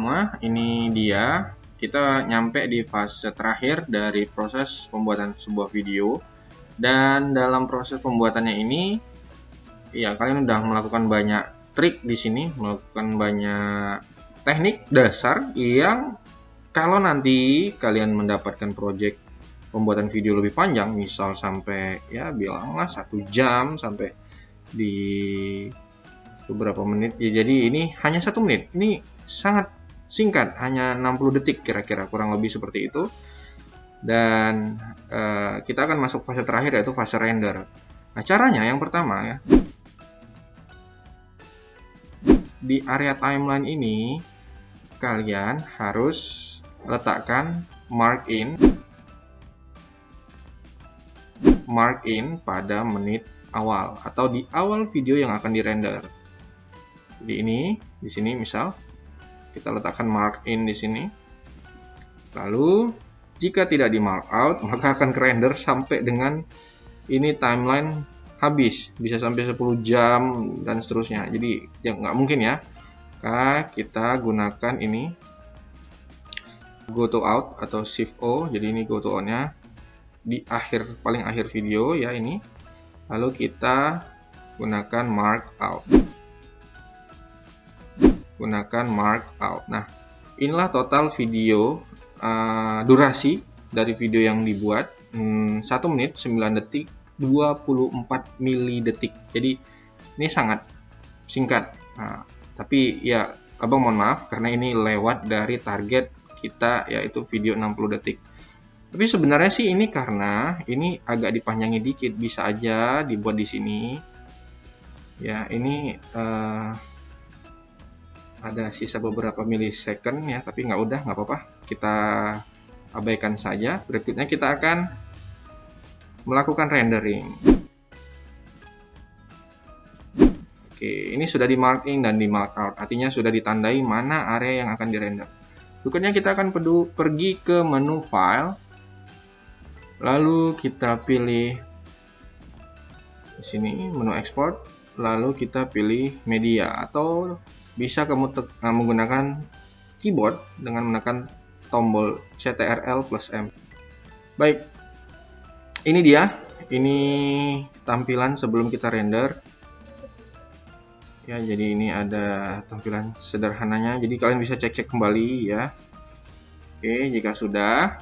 semua, ini dia. Kita nyampe di fase terakhir dari proses pembuatan sebuah video. Dan dalam proses pembuatannya ini, ya kalian udah melakukan banyak trik di sini, melakukan banyak teknik dasar yang kalau nanti kalian mendapatkan project pembuatan video lebih panjang, misal sampai ya bilanglah 1 jam sampai di beberapa menit, ya jadi ini hanya 1 menit. Ini sangat singkat, hanya 60 detik kira-kira, kurang lebih seperti itu. Dan kita akan masuk fase terakhir, yaitu fase render. Nah, caranya yang pertama ya, di area timeline ini kalian harus letakkan mark in pada menit awal atau di awal video yang akan dirender. Jadi ini di sini misal kita letakkan mark in di sini. Lalu jika tidak di mark out, maka akan render sampai dengan ini timeline habis, bisa sampai 10 jam dan seterusnya. Jadi ya nggak mungkin ya. Maka kita gunakan ini go to out atau shift O. Jadi ini go to on-nya di paling akhir video ya ini. Lalu kita gunakan mark out. Nah, inilah total video durasi dari video yang dibuat, 1 menit 9 detik 24 milidetik. Jadi ini sangat singkat. Nah, tapi ya abang mohon maaf karena ini lewat dari target kita, yaitu video 60 detik. Tapi sebenarnya sih ini karena ini agak dipanjangi dikit, bisa aja dibuat di sini. Ya ini ada sisa beberapa milisecond ya, tapi nggak apa-apa, kita abaikan saja. Berikutnya kita akan melakukan rendering. Oke, ini sudah di mark in dan di mark out, artinya sudah ditandai mana area yang akan dirender. Berikutnya kita akan pergi ke menu file, lalu kita pilih di sini menu export, lalu kita pilih media, atau bisa kamu menggunakan keyboard dengan menekan tombol Ctrl+M. Baik, ini dia. Ini tampilan sebelum kita render. Ya, jadi ini ada tampilan sederhananya. Jadi kalian bisa cek-cek kembali ya. Oke, jika sudah.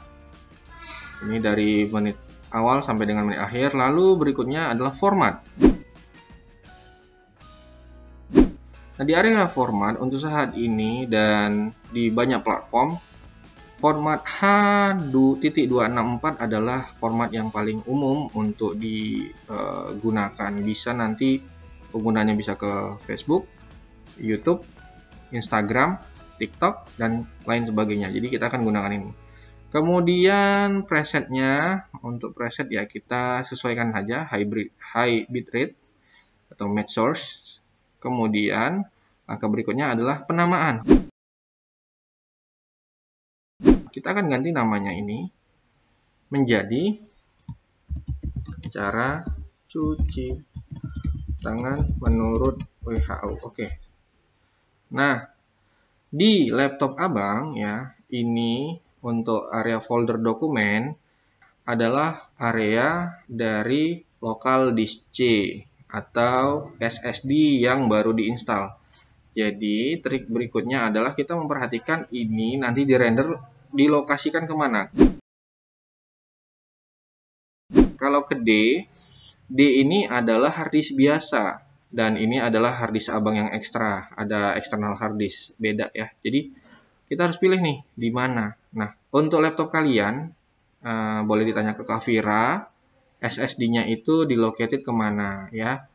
Ini dari menit awal sampai dengan menit akhir. Lalu berikutnya adalah format. Nah, di area format untuk saat ini dan di banyak platform, format H.264 adalah format yang paling umum untuk digunakan. Bisa nanti penggunanya bisa ke Facebook, YouTube, Instagram, TikTok, dan lain sebagainya. Jadi kita akan gunakan ini. Kemudian presetnya, untuk preset ya kita sesuaikan saja high bitrate atau match source. Kemudian langkah berikutnya adalah penamaan. Kita akan ganti namanya ini menjadi cara cuci tangan menurut WHO. Oke. Nah, di laptop abang ya, ini untuk area folder dokumen adalah area dari local disk C atau SSD yang baru diinstal. Jadi trik berikutnya adalah kita memperhatikan ini nanti dirender dilokasikan kemana. Kalau ke D ini adalah harddisk biasa dan ini adalah harddisk abang yang ekstra, ada external harddisk, beda ya. Jadi kita harus pilih nih di mana. Nah, untuk laptop kalian boleh ditanya ke Kavira, SSD-nya itu dilocated kemana ya.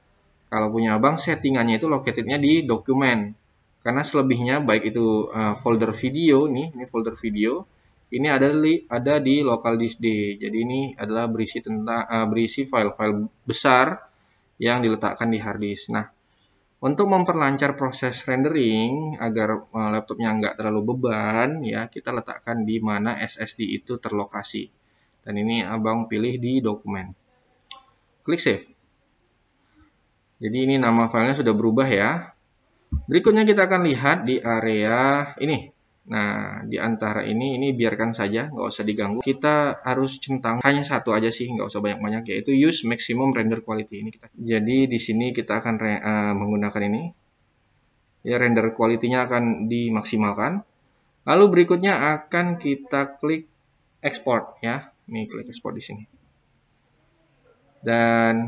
Kalau punya abang settingannya itu locatednya di dokumen. Karena selebihnya baik itu folder video ini folder video, ini ada di local disk D. Jadi ini adalah berisi file-file besar yang diletakkan di hard disk. Nah, untuk memperlancar proses rendering agar laptopnya nggak terlalu beban ya, kita letakkan di mana SSD itu terlokasi. Dan ini abang pilih di dokumen. Klik save. Jadi ini nama filenya sudah berubah ya. Berikutnya kita akan lihat di area ini. Nah, di antara ini biarkan saja, nggak usah diganggu. Kita harus centang hanya satu aja sih, nggak usah banyak-banyak, yaitu use maximum render quality. Ini kita. Jadi di sini kita akan menggunakan ini. Ya, render quality-nya akan dimaksimalkan. Lalu berikutnya akan kita klik export ya. Ini klik export di sini. Dan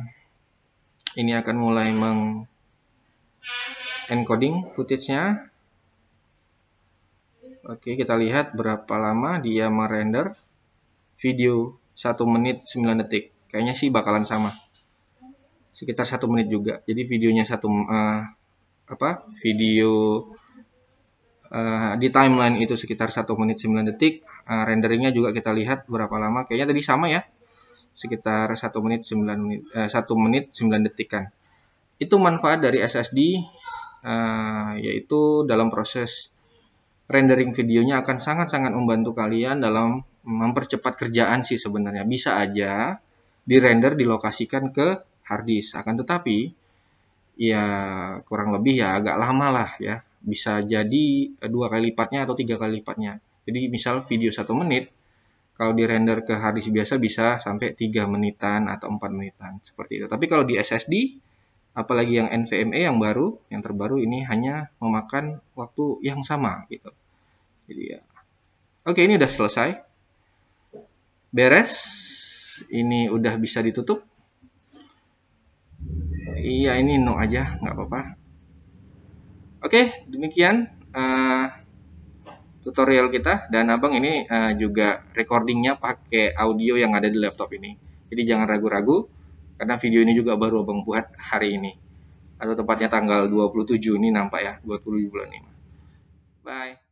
ini akan mulai encoding footage-nya. Oke, kita lihat berapa lama dia merender video 1 menit 9 detik. Kayaknya sih bakalan sama. Sekitar 1 menit juga. Jadi videonya video di timeline itu sekitar 1 menit 9 detik. Renderingnya juga kita lihat berapa lama. Kayaknya tadi sama ya. Sekitar 1 menit 9 detik kan. Itu manfaat dari SSD, yaitu dalam proses rendering videonya akan sangat-sangat membantu kalian dalam mempercepat kerjaan sih sebenarnya. Bisa aja dirender dilokasikan ke harddisk, akan tetapi ya kurang lebih ya agak lama lah ya. Bisa jadi 2 kali lipatnya atau 3 kali lipatnya. Jadi misal video 1 menit, kalau dirender ke harddisk biasa bisa sampai 3 menitan atau 4 menitan seperti itu. Tapi kalau di SSD, apalagi yang NVMe yang terbaru ini hanya memakan waktu yang sama gitu. Jadi ya. Oke, ini udah selesai. Beres. Ini udah bisa ditutup. Iya, ini no aja, nggak apa-apa. Oke, demikian tutorial kita. Dan abang ini juga recordingnya pakai audio yang ada di laptop ini. Jadi jangan ragu-ragu, karena video ini juga baru abang buat hari ini. Atau tepatnya tanggal 27 ini nampak ya, 27 bulan 5. Bye.